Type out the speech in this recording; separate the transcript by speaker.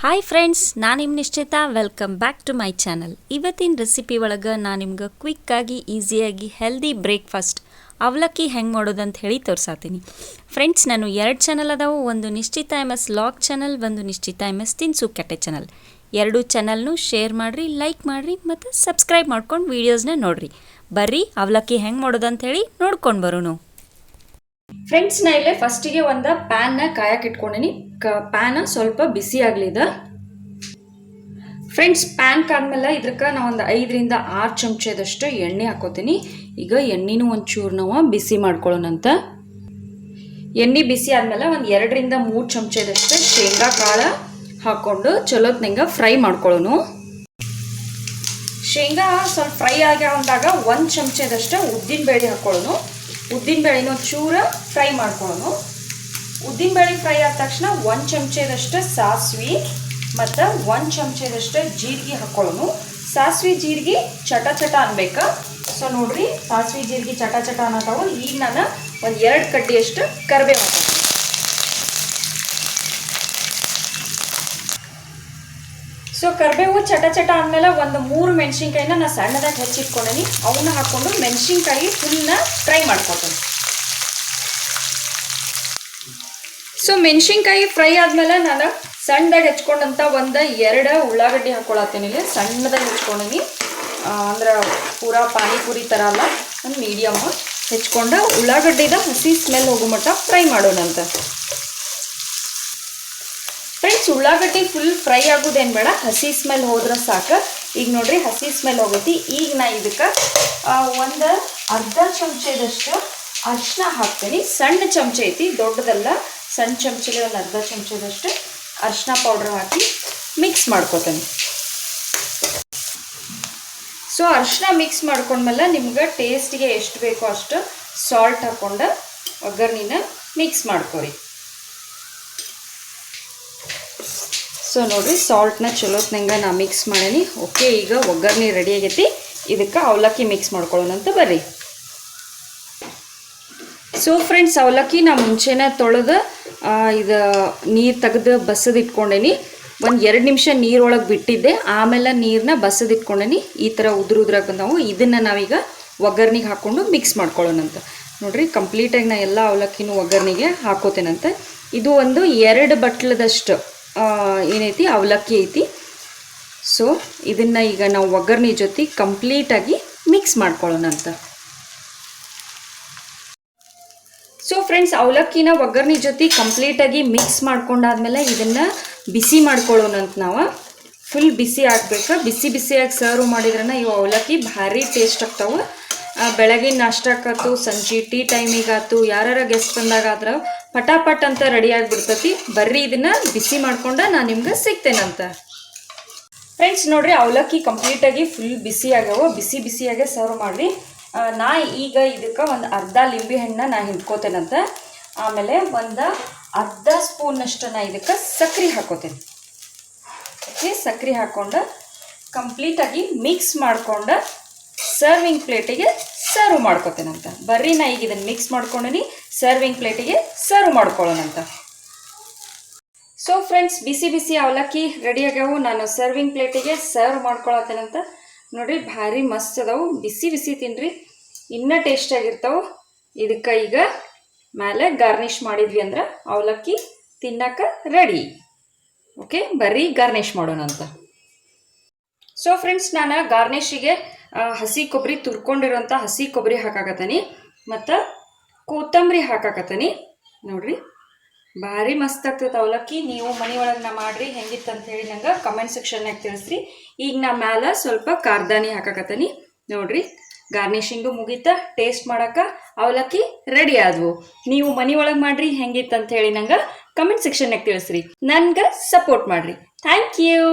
Speaker 1: Hi friends, ನಾನು ನಿಮ್ಮ Nishchita. Welcome back to my channel. ಇವತ್ತಿನ ರೆಸಿಪಿ ಒಳಗೆ ನಾನು ನಿಮ್ಗೆ ಕ್ವಿಕ್ಕಾಗಿ ಈಸಿಯಾಗಿ ಹೆಲ್ದಿ ಬ್ರೇಕ್ಫಾಸ್ಟ್ ಅವಲಕ್ಕಿ ಹೆಂಗೆ ಮಾಡೋದಂತ ಹೇಳಿ ತೋರ್ಸಾತೀನಿ. ಫ್ರೆಂಡ್ಸ್, ನಾನು 2 ಚಾನಲ್ ಅದಾವು. ಒಂದು ನಿಶ್ಚಿತಾ MS ಲಾಗ್ ಚಾನಲ್, ಒಂದು ನಿಶ್ಚಿತಾ MS ತಿನ್ಸು ಕೆಟ್ಟೆ ಚಾನಲ್. 2 ಚಾನಲ್ನು ಶೇರ್ ಮಾಡಿರಿ, ಲೈಕ್ ಮಾಡಿರಿ ಮತ್ತು ಸಬ್ಸ್ಕ್ರೈಬ್ ಮಾಡ್ಕೊಂಡು ವೀಡಿಯೋಸ್ನ ನೋಡಿರಿ. ಬರ್ರಿ ಅವಲಕ್ಕಿ ಹೆಂಗೆ ಮಾಡೋದಂತ ಹೇಳಿ ನೋಡ್ಕೊಂಡು ಬರೋಣ. ಫ್ರೆಂಡ್ಸ್, ನಾ ಇಲ್ಲೇ ಫಸ್ಟಿಗೆ ಒಂದು ಪ್ಯಾನ್ನ ಕಾಯಕ್ಕೆ ಇಟ್ಕೊಂಡೀನಿ. ಪ್ಯಾನ ಸ್ವಲ್ಪ ಬಿಸಿ ಆಗ್ಲಿದ. ಫ್ರೆಂಡ್ಸ್, ಪ್ಯಾನ್ ಕಾದ್ಮೇಲೆ ಇದಕ್ಕೆ ನಾವು ಒಂದು 5ರಿಂದ 6 ಚಮಚದಷ್ಟು ಎಣ್ಣೆ ಹಾಕೋತೀನಿ. ಈಗ ಎಣ್ಣೆನೂ ಒಂಚೂರು ನಾವು ಬಿಸಿ ಮಾಡ್ಕೊಳ್ಳೋಣಂತ. ಎಣ್ಣೆ ಬಿಸಿ ಆದಮೇಲೆ ಒಂದು 2ರಿಂದ 3 ಚಮಚದಷ್ಟು ಶೇಂಗಾ ಕಾಳು ಹಾಕ್ಕೊಂಡು ಚಲೋತ್ನಂಗೆ ಫ್ರೈ ಮಾಡ್ಕೊಳ್ಳೋಣ. ಶೇಂಗಾ ಸ್ವಲ್ಪ ಫ್ರೈ ಅಂದಾಗ 1 ಚಮಚದಷ್ಟು ಉದ್ದಿನಬೇಳೆ ಹಾಕ್ಕೊಳ್ಳೋಣ. ಉದ್ದಿನಬೇಳೆನ ಚೂರು ಫ್ರೈ ಮಾಡ್ಕೊಳ್ಳೋಣ. ಉದ್ದಿನಬೇಳೆ ಫ್ರೈ ಆದ ತಕ್ಷಣ 1 ಚಮಚದಷ್ಟು ಸಾಸಿವೆ ಮತ್ತು 1 ಚಮಚದಷ್ಟು ಜೀರಿಗೆ ಹಾಕ್ಕೊಳ್ಳೋಣ. ಸಾಸಿವೆ ಜೀರಿಗೆ ಚಟ ಅನ್ಬೇಕು. ಸೊ ನೋಡ್ರಿ, ಸಾಸಿವೆ ಜೀರಿಗೆ ಚಟ ಅನ್ನತಾವು. ಈಗ ನಾನು ಒಂದು 2 ಕಡ್ಡಿಯಷ್ಟು ಕರಿಬೇವು ಹಾಕೋತೀನಿ. ಸೊ ಕರಿಬೇವು ಚಟ ಆದಮೇಲೆ ಒಂದು 3 ಮೆಣಸಿನ್ಕಾಯಿನ ನಾನು ಸಣ್ಣದಾಗಿ ಹೆಚ್ಚಿಟ್ಕೊಂಡೀನಿ. ಅವನ್ನ ಹಾಕ್ಕೊಂಡು ಮೆಣಸಿನ್ಕಾಯಿ ಫುಲ್ನ ಫ್ರೈ ಮಾಡ್ಕೊತೀನಿ. ಸೊ ಮೆಣಸಿನ್ಕಾಯಿ ಫ್ರೈ ಆದಮೇಲೆ ನಾನು ಸಣ್ಣದಾಗಿ ಹೆಚ್ಕೊಂಡಂಥ ಒಂದು 2 ಉಳ್ಳಾಗಡ್ಡಿ ಹಾಕ್ಕೊಳತ್ತೀನಿ. ಇಲ್ಲಿ ಸಣ್ಣದಾಗಿ ಹೆಚ್ಕೊಂಡೀನಿ. ಅಂದ್ರೆ ಪೂರಾ ಪಾನಿಪುರಿ ಥರ ಅಲ್ಲ, ಒಂದು ಮೀಡಿಯಮ್ ಹೆಚ್ಕೊಂಡು ಉಳ್ಳಾಗಡ್ಡಿದ ಹಸಿ ಸ್ಮೆಲ್ ಹೋಗೋ ಮಟ್ಟ ಫ್ರೈ ಮಾಡೋಣಂತ. ಫ್ರೆಂಡ್ಸ್, ಉಳ್ಳಾಗಡ್ಡಿ ಫುಲ್ ಫ್ರೈ ಆಗೋದೇನು ಬೇಡ, ಹಸಿ ಸ್ಮೆಲ್ ಹೋದ್ರೆ ಸಾಕು. ಈಗ ನೋಡ್ರಿ, ಹಸಿ ಸ್ಮೆಲ್ ಹೋಗೈತಿ. ಈಗ ನಾ ಇದಕ್ಕೆ ಒಂದು ಅರ್ಧ ಚಮಚದಷ್ಟು ಅರಿಶಿನ ಹಾಕ್ತೀನಿ. ಸಣ್ಣ ಚಮಚ ಐತಿ, ದೊಡ್ಡದಲ್ಲ. ಸಣ್ಣ ಚಮಚಗೆ ಒಂದು ಅರ್ಧ ಚಮಚದಷ್ಟು ಅರಿಶಿನ ಪೌಡ್ರ್ ಹಾಕಿ ಮಿಕ್ಸ್ ಮಾಡ್ಕೊತೀನಿ. ಸೊ ಅರಿಶಿನ ಮಿಕ್ಸ್ ಮಾಡ್ಕೊಂಡ್ಮೇಲೆ ನಿಮ್ಗೆ ಟೇಸ್ಟಿಗೆ ಎಷ್ಟು ಬೇಕೋ ಅಷ್ಟು ಸಾಲ್ಟ್ ಹಾಕ್ಕೊಂಡು ಒಗ್ಗರ್ಣಿನ ಮಿಕ್ಸ್ ಮಾಡ್ಕೊರಿ. ಸೊ ನೋಡಿರಿ, ಸಾಲ್ಟ್ನ ಚಲೋತ್ನಂಗೆ ನಾ ಮಿಕ್ಸ್ ಮಾಡೀನಿ. ಓಕೆ, ಈಗ ಒಗ್ಗರ್ಣೆ ರೆಡಿ ಆಗೈತಿ. ಇದಕ್ಕೆ ಅವಲಕ್ಕಿ ಮಿಕ್ಸ್ ಮಾಡ್ಕೊಳ್ಳೋಣಂತ ಬರ್ರಿ. ಸೊ ಫ್ರೆಂಡ್ಸ್, ಅವಲಕ್ಕಿ ನಾ ಮುಂಚೆನೇ ತೊಳೆದು ಇದು ನೀರು ತೆಗೆದು ಬಸದು ಇಟ್ಕೊಂಡೇನಿ. ಒಂದು 2 ನಿಮಿಷ ನೀರೊಳಗೆ ಬಿಟ್ಟಿದ್ದೆ. ಆಮೇಲೆ ನೀರನ್ನ ಬಸದು ಇಟ್ಕೊಂಡೇನಿ. ಈ ಥರ ಉದ್ರಾಗಿ ಬಂದವು. ಇದನ್ನು ನಾವೀಗ ಒಗ್ಗರ್ಣಿಗೆ ಹಾಕ್ಕೊಂಡು ಮಿಕ್ಸ್ ಮಾಡ್ಕೊಳ್ಳೋಣಂತ. ನೋಡಿರಿ, ಕಂಪ್ಲೀಟಾಗಿ ನಾ ಎಲ್ಲ ಅವಲಕ್ಕಿನೂ ಒಗ್ಗರ್ಣಿಗೆ ಹಾಕೋತೇನಂತ. ಇದು ಒಂದು 2 ಬಟ್ಲದಷ್ಟು ಏನೈತಿ ಅವಲಕ್ಕಿ ಐತಿ. ಸೊ ಇದನ್ನು ಈಗ ನಾವು ಒಗ್ಗರ್ಣೆ ಜೊತೆ ಕಂಪ್ಲೀಟಾಗಿ ಮಿಕ್ಸ್ ಮಾಡ್ಕೊಳ್ಳೋಣಂತ. ಸೊ ಫ್ರೆಂಡ್ಸ್, ಅವಲಕ್ಕಿನ ಒಗ್ಗರ್ಣೆ ಜೊತೆ ಕಂಪ್ಲೀಟಾಗಿ ಮಿಕ್ಸ್ ಮಾಡ್ಕೊಂಡಾದ್ಮೇಲೆ ಇದನ್ನು ಬಿಸಿ ಮಾಡ್ಕೊಳ್ಳೋಣಂತ. ನಾವು ಫುಲ್ ಬಿಸಿ ಆಗಬೇಕು. ಬಿಸಿಯಾಗಿ ಸರ್ವ್ ಮಾಡಿದ್ರನ್ನ ಇವು ಅವಲಕ್ಕಿ ಭಾರಿ ಟೇಸ್ಟ್ ಆಗ್ತಾವೆ. ಬೆಳಗಿನ ನಾಷ್ಟಕ್ಕಾಯ್ತು, ಸಂಜೆ ಟೀ ಟೈಮಿಗಾಯ್ತು, ಯಾರು ಗೆಸ್ಟ್ ಬಂದಾಗಾದ್ರೆ ಪಟಾಪಟ್ ಅಂತ ರೆಡಿ ಆಗಿಬಿಡ್ತೈತಿ. ಬರ್ರಿ, ಇದನ್ನು ಬಿಸಿ ಮಾಡ್ಕೊಂಡು ನಾನು ನಿಮ್ಗೆ ಸಿಗ್ತೇನಂತ. ಫ್ರೆಂಡ್ಸ್ ನೋಡ್ರಿ, ಅವಲಕ್ಕಿ ಕಂಪ್ಲೀಟಾಗಿ ಫುಲ್ ಬಿಸಿ ಆಗ್ಯಾವ. ಬಿಸಿಯಾಗೆ ಸರ್ವ್ ಮಾಡಿರಿ. ನಾ ಈಗ ಇದಕ್ಕೆ ಒಂದು ಅರ್ಧ ಲಿಂಬೆ ಹಣ್ಣನ್ನ ನಾ ಹಿಂಡ್ಕೋತೇನಂತ. ಆಮೇಲೆ ಒಂದು ಅರ್ಧ ಸ್ಪೂನಷ್ಟು ನಾ ಇದಕ್ಕೆ ಸಕ್ಕರೆ ಹಾಕೋತೇನೆ. ಓಕೆ, ಸಕ್ಕರೆ ಹಾಕ್ಕೊಂಡು ಕಂಪ್ಲೀಟಾಗಿ ಮಿಕ್ಸ್ ಮಾಡ್ಕೊಂಡು ಸರ್ವಿಂಗ್ ಪ್ಲೇಟಿಗೆ ಸರ್ವ್ ಮಾಡ್ಕೋತೇನಂತ. ಬರ್ರಿ, ನಾ ಈಗ ಇದನ್ನು ಮಿಕ್ಸ್ ಮಾಡ್ಕೊಂಡೀನಿ. ಸರ್ವಿಂಗ್ ಪ್ಲೇಟಿಗೆ ಸರ್ವ್ ಮಾಡ್ಕೊಳ್ಳೋಣಂತ. ಸೊ ಫ್ರೆಂಡ್ಸ್, ಬಿಸಿ ಅವಲಕ್ಕಿ ರೆಡಿ ಆಗ್ಯಾವು. ನಾನು ಸರ್ವಿಂಗ್ ಪ್ಲೇಟಿಗೆ ಸರ್ವ್ ಮಾಡ್ಕೊಳತ್ತೇನಂತ. ನೋಡಿರಿ, ಭಾರಿ ಮಸ್ತ್ ಅದಾವು. ಬಿಸಿ ತಿನ್ನಿರಿ, ಇನ್ನೂ ಟೇಸ್ಟಾಗಿರ್ತಾವೆ. ಇದಕ್ಕೆ ಈಗ ಮೇಲೆ ಗಾರ್ನಿಷ್ ಮಾಡಿದ್ವಿ ಅಂದ್ರೆ ಅವಲಕ್ಕಿ ತಿನ್ನಕ್ಕೆ ರೆಡಿ. ಓಕೆ, ಬರ್ರಿ ಗಾರ್ನಿಷ್ ಮಾಡೋಣಂತ. ಸೊ ಫ್ರೆಂಡ್ಸ್, ನಾನು ಗಾರ್ನಿಷಿಗೆ ಹಸಿ ಕೊಬ್ಬರಿ, ತುರ್ಕೊಂಡಿರೋಂಥ ಹಸಿ ಕೊಬ್ಬರಿ ಹಾಕಾಕತ್ತೀನಿ ಮತ್ತು ಕೊತ್ತಂಬರಿ ಹಾಕಾಕತ್ತೀನಿ. ನೋಡ್ರಿ, ಭಾರಿ ಮಸ್ತ್ ಆಗ್ತೈತೆ ಅವಲಕ್ಕಿ. ನೀವು ಮನೆಯೊಳಗೆ ಮಾಡಿರಿ, ಹೆಂಗಿತ್ತು ಹೇಳಿ ನಂಗೆ ಕಮೆಂಟ್ ಸೆಕ್ಷನ್ನಾಗ ತಿಳಿಸ್ರಿ. ಈಗ ನಾ ಮ್ಯಾಲೆ ಸ್ವಲ್ಪ ಕಾರ್ದಾನಿ ಹಾಕಾಕತ್ತೀನಿ. ನೋಡ್ರಿ, ಗಾರ್ನಿಷಿಂಗು ಮುಗೀತಾ. ಟೇಸ್ಟ್ ಮಾಡೋಕೆ ಅವಲಕ್ಕಿ ರೆಡಿ ಆದವು. ನೀವು ಮನೆಯೊಳಗೆ ಮಾಡಿರಿ, ಹೆಂಗಿತ್ತು ಹೇಳಿ ನಂಗೆ ಕಮೆಂಟ್ ಸೆಕ್ಷನ್ನಾಗ ತಿಳಿಸ್ರಿ. ನನ್ಗೆ ಸಪೋರ್ಟ್ ಮಾಡಿರಿ. Thank you.